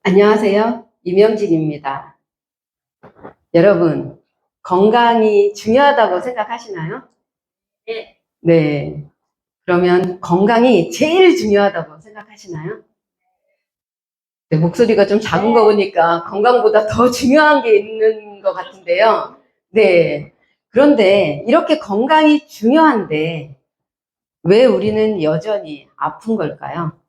안녕하세요. 이명진입니다. 여러분, 건강이 중요하다고 생각하시나요? 네. 네. 그러면 건강이 제일 중요하다고 생각하시나요? 네, 목소리가 좀 작은 거 보니까 건강보다 더 중요한 게 있는 것 같은데요. 네. 그런데 이렇게 건강이 중요한데 왜 우리는 여전히 아픈 걸까요?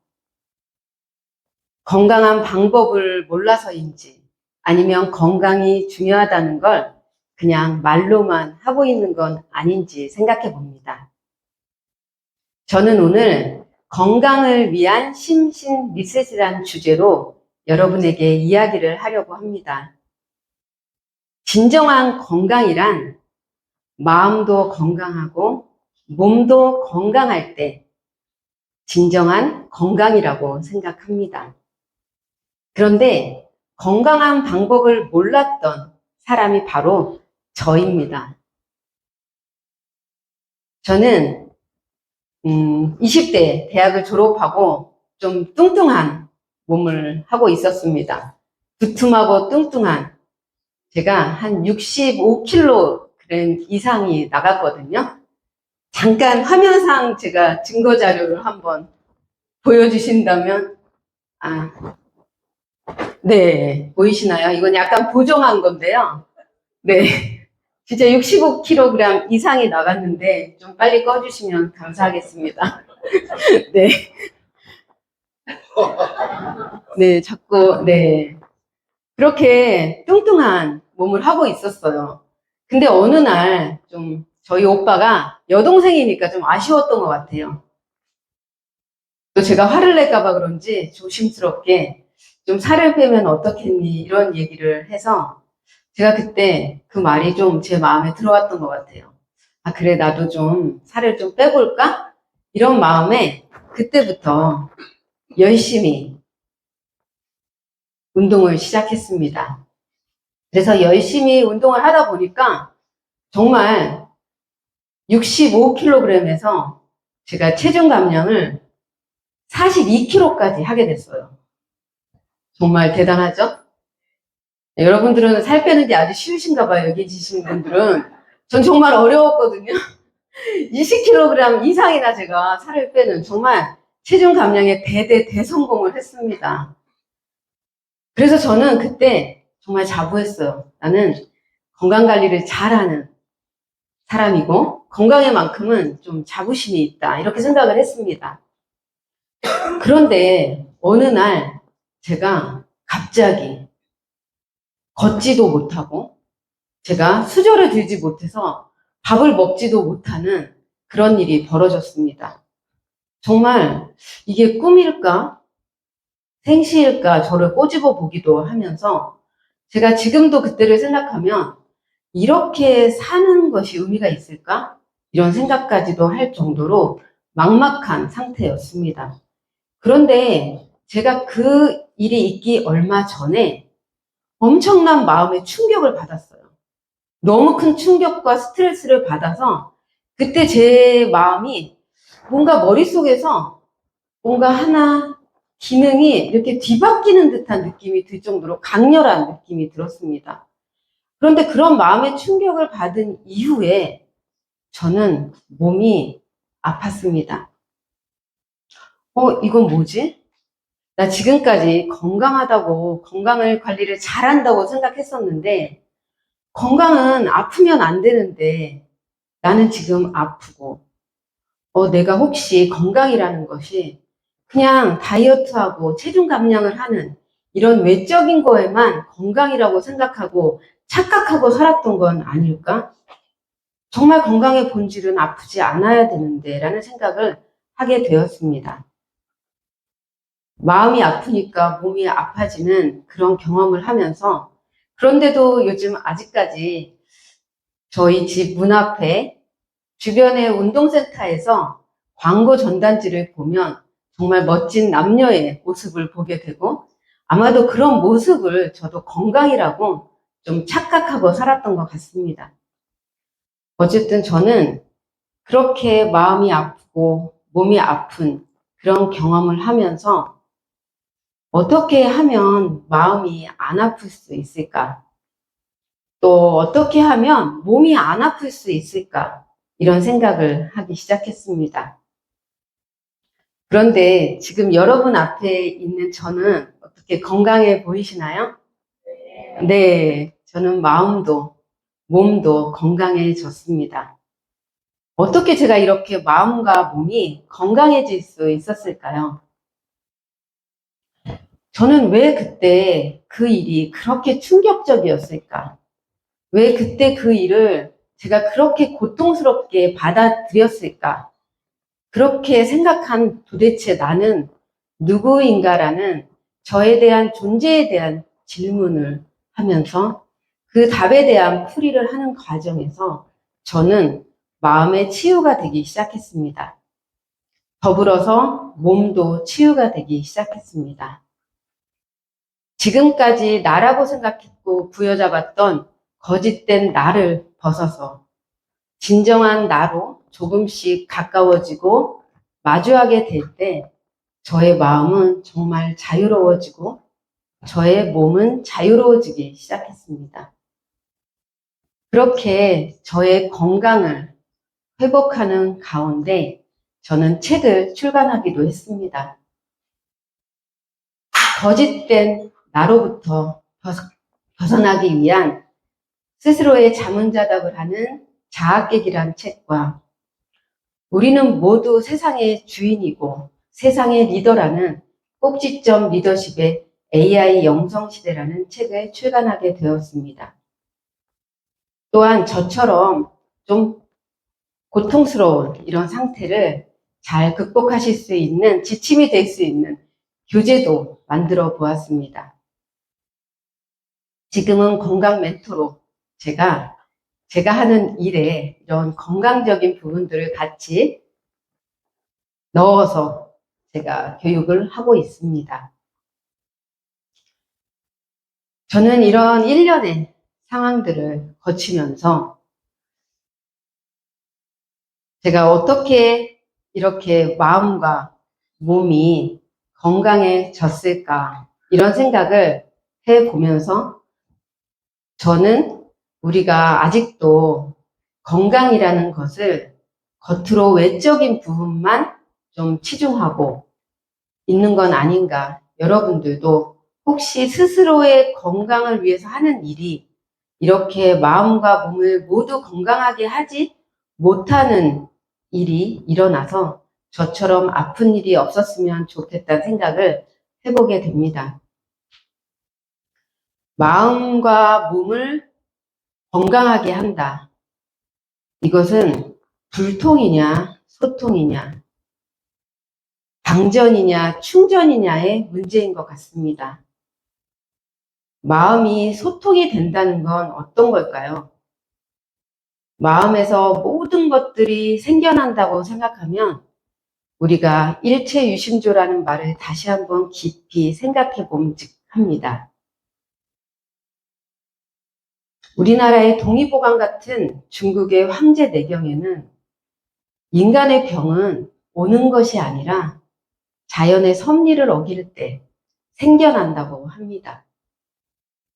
건강한 방법을 몰라서인지 아니면 건강이 중요하다는 걸 그냥 말로만 하고 있는 건 아닌지 생각해 봅니다. 저는 오늘 건강을 위한 심신 리셋이라는 주제로 여러분에게 이야기를 하려고 합니다. 진정한 건강이란 마음도 건강하고 몸도 건강할 때 진정한 건강이라고 생각합니다. 그런데 건강한 방법을 몰랐던 사람이 바로 저입니다. 저는 20대 대학을 졸업하고 좀 뚱뚱한 몸을 하고 있었습니다. 두툼하고 뚱뚱한, 제가 한 65kg 이상이 나갔거든요. 잠깐 화면상 제가 증거 자료를 한번 보여주신다면, 네, 보이시나요? 이건 약간 보정한 건데요. 네, 진짜 65kg 이상이 나갔는데 좀 빨리 꺼주시면 감사하겠습니다. 네, 네, 자꾸, 네. 그렇게 뚱뚱한 몸을 하고 있었어요. 근데 어느 날 좀 저희 오빠가 여동생이니까 좀 아쉬웠던 것 같아요. 또 제가 화를 낼까봐 그런지 조심스럽게 좀 살을 빼면 어떻겠니 이런 얘기를 해서 제가 그때 그 말이 좀 제 마음에 들어왔던 것 같아요. 아, 그래, 나도 좀 살을 좀 빼볼까? 이런 마음에 그때부터 열심히 운동을 시작했습니다. 그래서 열심히 운동을 하다 보니까 정말 65kg에서 제가 체중 감량을 42kg까지 하게 됐어요. 정말 대단하죠? 여러분들은 살 빼는 게 아주 쉬우신가 봐요. 여기 계신 분들은. 전 정말 어려웠거든요. 20kg 이상이나 제가 살을 빼는 정말 체중 감량에 대성공을 했습니다. 그래서 저는 그때 정말 자부했어요. 나는 건강관리를 잘하는 사람이고 건강에만큼은 좀 자부심이 있다. 이렇게 생각을 했습니다. 그런데 어느 날 제가 갑자기 걷지도 못하고 제가 수저를 들지 못해서 밥을 먹지도 못하는 그런 일이 벌어졌습니다. 정말 이게 꿈일까? 생시일까? 저를 꼬집어 보기도 하면서 제가 지금도 그때를 생각하면 이렇게 사는 것이 의미가 있을까? 이런 생각까지도 할 정도로 막막한 상태였습니다. 그런데 제가 그 일이 있기 얼마 전에 엄청난 마음의 충격을 받았어요. 너무 큰 충격과 스트레스를 받아서 그때 제 마음이 뭔가 머릿속에서 뭔가 하나 기능이 이렇게 뒤바뀌는 듯한 느낌이 들 정도로 강렬한 느낌이 들었습니다. 그런데 그런 마음의 충격을 받은 이후에 저는 몸이 아팠습니다. 이건 뭐지? 나 지금까지 건강하다고 건강을 관리를 잘한다고 생각했었는데 건강은 아프면 안 되는데 나는 지금 아프고 내가 혹시 건강이라는 것이 그냥 다이어트하고 체중 감량을 하는 이런 외적인 거에만 건강이라고 생각하고 착각하고 살았던 건 아닐까? 정말 건강의 본질은 아프지 않아야 되는데 라는 생각을 하게 되었습니다. 마음이 아프니까 몸이 아파지는 그런 경험을 하면서 그런데도 요즘 아직까지 저희 집 문 앞에 주변의 운동센터에서 광고 전단지를 보면 정말 멋진 남녀의 모습을 보게 되고 아마도 그런 모습을 저도 건강이라고 좀 착각하고 살았던 것 같습니다. 어쨌든 저는 그렇게 마음이 아프고 몸이 아픈 그런 경험을 하면서 어떻게 하면 마음이 안 아플 수 있을까? 또 어떻게 하면 몸이 안 아플 수 있을까? 이런 생각을 하기 시작했습니다. 그런데 지금 여러분 앞에 있는 저는 어떻게 건강해 보이시나요? 네, 저는 마음도 몸도 건강해졌습니다. 어떻게 제가 이렇게 마음과 몸이 건강해질 수 있었을까요? 저는 왜 그때 그 일이 그렇게 충격적이었을까? 왜 그때 그 일을 제가 그렇게 고통스럽게 받아들였을까? 그렇게 생각한 도대체 나는 누구인가라는 저에 대한 존재에 대한 질문을 하면서 그 답에 대한 풀이를 하는 과정에서 저는 마음의 치유가 되기 시작했습니다. 더불어서 몸도 치유가 되기 시작했습니다. 지금까지 나라고 생각했고 부여잡았던 거짓된 나를 벗어서 진정한 나로 조금씩 가까워지고 마주하게 될 때 저의 마음은 정말 자유로워지고 저의 몸은 자유로워지기 시작했습니다. 그렇게 저의 건강을 회복하는 가운데 저는 책을 출간하기도 했습니다. 거짓된 나로부터 벗어나기 위한 스스로의 자문자답을 하는 자아깨기란 책과 우리는 모두 세상의 주인이고 세상의 리더라는 꼭지점 리더십의 AI 영성시대라는 책을 출간하게 되었습니다. 또한 저처럼 좀 고통스러운 이런 상태를 잘 극복하실 수 있는 지침이 될 수 있는 교재도 만들어 보았습니다. 지금은 건강 멘토로 제가 하는 일에 이런 건강적인 부분들을 같이 넣어서 제가 교육을 하고 있습니다. 저는 이런 일련의 상황들을 거치면서 제가 어떻게 이렇게 마음과 몸이 건강해졌을까 이런 생각을 해보면서 저는 우리가 아직도 건강이라는 것을 겉으로 외적인 부분만 좀 치중하고 있는 건 아닌가. 여러분들도 혹시 스스로의 건강을 위해서 하는 일이 이렇게 마음과 몸을 모두 건강하게 하지 못하는 일이 일어나서 저처럼 아픈 일이 없었으면 좋겠다는 생각을 해보게 됩니다. 마음과 몸을 건강하게 한다. 이것은 불통이냐 소통이냐 방전이냐 충전이냐의 문제인 것 같습니다. 마음이 소통이 된다는 건 어떤 걸까요? 마음에서 모든 것들이 생겨난다고 생각하면 우리가 일체유심조라는 말을 다시 한번 깊이 생각해 봄직합니다. 우리나라의 동의보감 같은 중국의 황제 내경에는 인간의 병은 오는 것이 아니라 자연의 섭리를 어길 때 생겨난다고 합니다.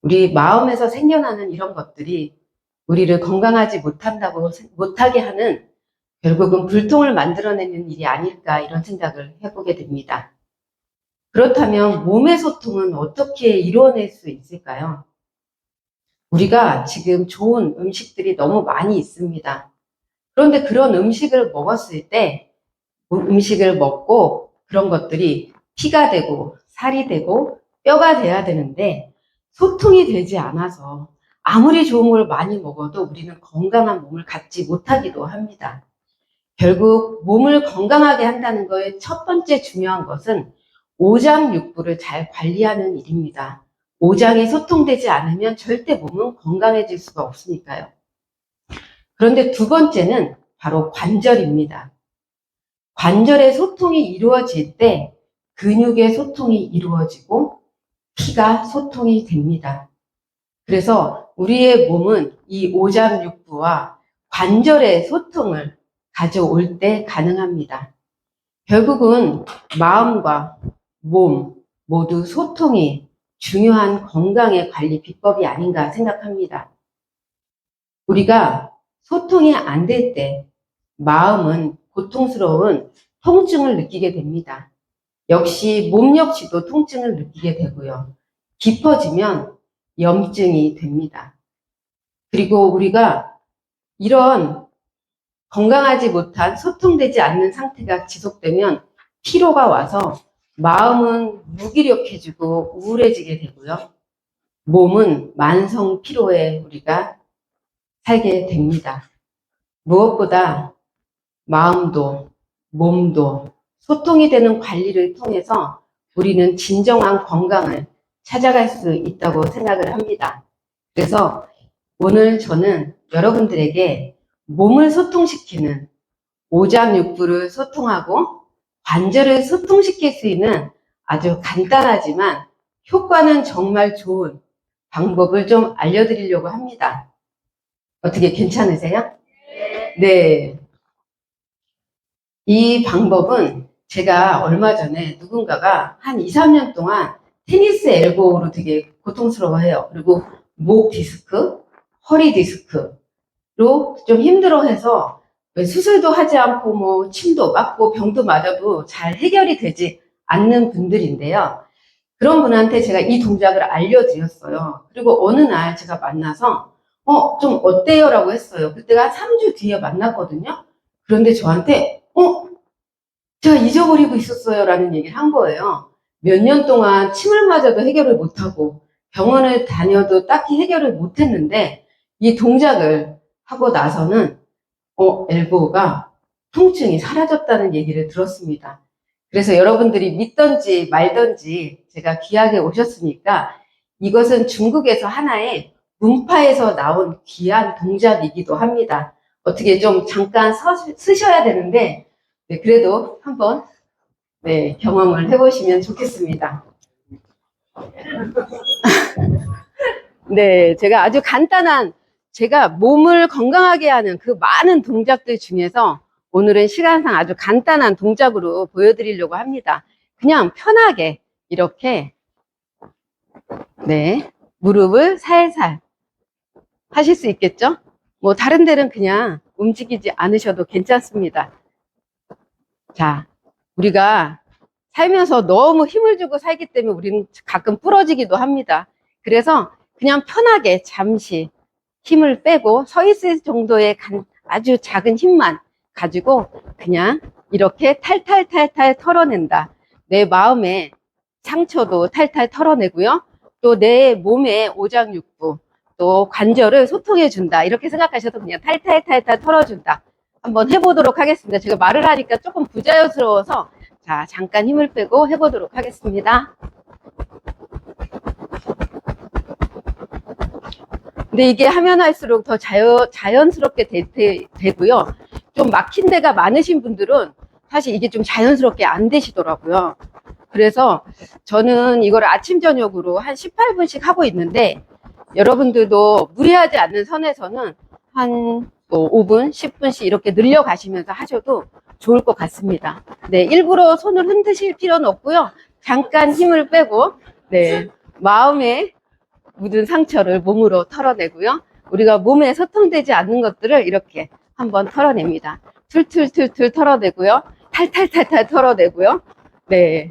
우리 마음에서 생겨나는 이런 것들이 우리를 건강하지 못하게 하는 결국은 불통을 만들어내는 일이 아닐까 이런 생각을 해보게 됩니다. 그렇다면 몸의 소통은 어떻게 이루어낼 수 있을까요? 우리가 지금 좋은 음식들이 너무 많이 있습니다. 그런데 그런 음식을 먹었을 때 음식을 먹고 그런 것들이 피가 되고 살이 되고 뼈가 돼야 되는데 소통이 되지 않아서 아무리 좋은 걸 많이 먹어도 우리는 건강한 몸을 갖지 못하기도 합니다. 결국 몸을 건강하게 한다는 거의 첫 번째 중요한 것은 오장육부를 잘 관리하는 일입니다. 오장이 소통되지 않으면 절대 몸은 건강해질 수가 없으니까요. 그런데 두 번째는 바로 관절입니다. 관절의 소통이 이루어질 때 근육의 소통이 이루어지고 피가 소통이 됩니다. 그래서 우리의 몸은 이 오장육부와 관절의 소통을 가져올 때 가능합니다. 결국은 마음과 몸 모두 소통이 중요한 건강의 관리 비법이 아닌가 생각합니다. 우리가 소통이 안 될 때 마음은 고통스러운 통증을 느끼게 됩니다. 역시 몸 역시도 통증을 느끼게 되고요. 깊어지면 염증이 됩니다. 그리고 우리가 이런 건강하지 못한 소통되지 않는 상태가 지속되면 피로가 와서 마음은 무기력해지고 우울해지게 되고요. 몸은 만성 피로에 우리가 살게 됩니다. 무엇보다 마음도 몸도 소통이 되는 관리를 통해서 우리는 진정한 건강을 찾아갈 수 있다고 생각을 합니다. 그래서 오늘 저는 여러분들에게 몸을 소통시키는 오장육부를 소통하고 관절을 소통시킬 수 있는 아주 간단하지만 효과는 정말 좋은 방법을 좀 알려드리려고 합니다. 어떻게 괜찮으세요? 네. 이 방법은 제가 얼마 전에 누군가가 한 2, 3년 동안 테니스 엘보로 되게 고통스러워해요. 그리고 목 디스크, 허리 디스크로 좀 힘들어해서 수술도 하지 않고 뭐 침도 맞고 병도 맞아도 잘 해결이 되지 않는 분들인데요. 그런 분한테 제가 이 동작을 알려드렸어요. 그리고 어느 날 제가 만나서 좀 어때요? 라고 했어요. 그때가 한 3주 뒤에 만났거든요. 그런데 저한테 제가 잊어버리고 있었어요 라는 얘기를 한 거예요. 몇 년 동안 침을 맞아도 해결을 못하고 병원을 다녀도 딱히 해결을 못했는데 이 동작을 하고 나서는 엘보가 통증이 사라졌다는 얘기를 들었습니다. 그래서 여러분들이 믿던지 말던지 제가 귀하게 오셨으니까 이것은 중국에서 하나의 문파에서 나온 귀한 동작이기도 합니다. 어떻게 좀 잠깐 쓰셔야 되는데 네, 그래도 한번 네, 경험을 해보시면 좋겠습니다. 네, 제가 아주 간단한 제가 몸을 건강하게 하는 그 많은 동작들 중에서 오늘은 시간상 아주 간단한 동작으로 보여드리려고 합니다. 그냥 편하게 이렇게 네, 무릎을 살살 하실 수 있겠죠? 뭐 다른 데는 그냥 움직이지 않으셔도 괜찮습니다. 자, 우리가 살면서 너무 힘을 주고 살기 때문에 우리는 가끔 부러지기도 합니다. 그래서 그냥 편하게 잠시 힘을 빼고 서 있을 정도의 아주 작은 힘만 가지고 그냥 이렇게 탈탈탈탈 털어낸다. 내 마음의 상처도 탈탈 털어내고요. 또 내 몸의 오장육부, 또 관절을 소통해준다. 이렇게 생각하셔도 그냥 탈탈탈탈 털어준다. 한번 해보도록 하겠습니다. 제가 말을 하니까 조금 부자연스러워서 자, 잠깐 힘을 빼고 해보도록 하겠습니다. 근데 이게 하면 할수록 더 자연스럽게 되고요. 좀 막힌 데가 많으신 분들은 사실 이게 좀 자연스럽게 안 되시더라고요. 그래서 저는 이걸 아침 저녁으로 한 18분씩 하고 있는데 여러분들도 무리하지 않는 선에서는 한 5분, 10분씩 이렇게 늘려가시면서 하셔도 좋을 것 같습니다. 네, 일부러 손을 흔드실 필요는 없고요. 잠깐 힘을 빼고 네, 마음에 묻은 상처를 몸으로 털어내고요. 우리가 몸에 소통되지 않는 것들을 이렇게 한번 털어냅니다. 툴툴툴툴 털어내고요. 탈탈탈탈 털어내고요. 네.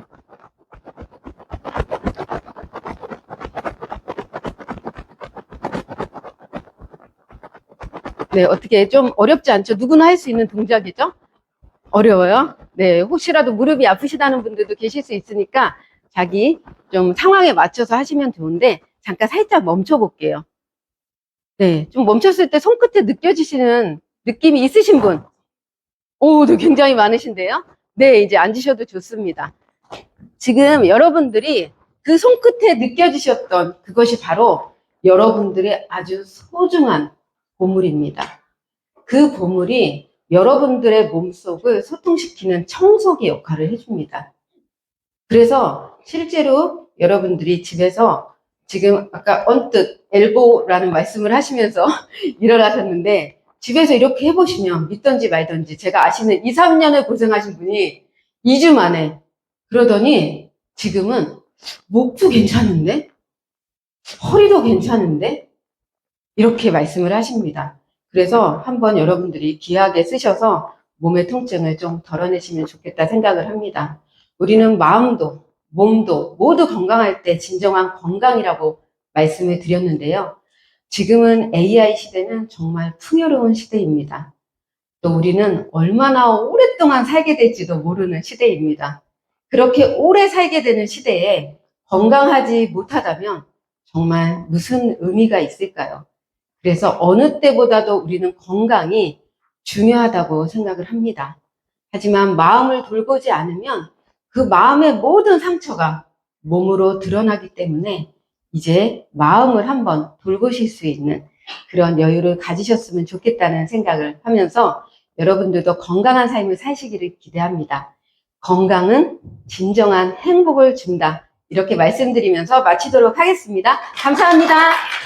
네, 어떻게 좀 어렵지 않죠? 누구나 할 수 있는 동작이죠? 어려워요? 네, 혹시라도 무릎이 아프시다는 분들도 계실 수 있으니까 자기 좀 상황에 맞춰서 하시면 좋은데 잠깐 살짝 멈춰 볼게요. 네, 좀 멈췄을 때 손끝에 느껴지시는 느낌이 있으신 분? 오, 네, 굉장히 많으신데요? 네, 이제 앉으셔도 좋습니다. 지금 여러분들이 그 손끝에 느껴지셨던 그것이 바로 여러분들의 아주 소중한 보물입니다. 그 보물이 여러분들의 몸속을 소통시키는 청소기 역할을 해줍니다. 그래서 실제로 여러분들이 집에서 지금 아까 언뜻 엘보라는 말씀을 하시면서 일어나셨는데 집에서 이렇게 해보시면 믿던지 말던지 제가 아시는 2, 3년을 고생하신 분이 2주 만에. 그러더니 지금은 목도 괜찮은데? 허리도 괜찮은데? 이렇게 말씀을 하십니다. 그래서 한번 여러분들이 귀하게 쓰셔서 몸의 통증을 좀 덜어내시면 좋겠다 생각을 합니다. 우리는 마음도 몸도 모두 건강할 때 진정한 건강이라고 말씀을 드렸는데요. 지금은 AI 시대는 정말 풍요로운 시대입니다. 또 우리는 얼마나 오랫동안 살게 될지도 모르는 시대입니다. 그렇게 오래 살게 되는 시대에 건강하지 못하다면 정말 무슨 의미가 있을까요? 그래서 어느 때보다도 우리는 건강이 중요하다고 생각을 합니다. 하지만 마음을 돌보지 않으면 그 마음의 모든 상처가 몸으로 드러나기 때문에 이제 마음을 한번 돌보실 수 있는 그런 여유를 가지셨으면 좋겠다는 생각을 하면서 여러분들도 건강한 삶을 사시기를 기대합니다. 건강은 진정한 행복을 준다. 이렇게 말씀드리면서 마치도록 하겠습니다. 감사합니다.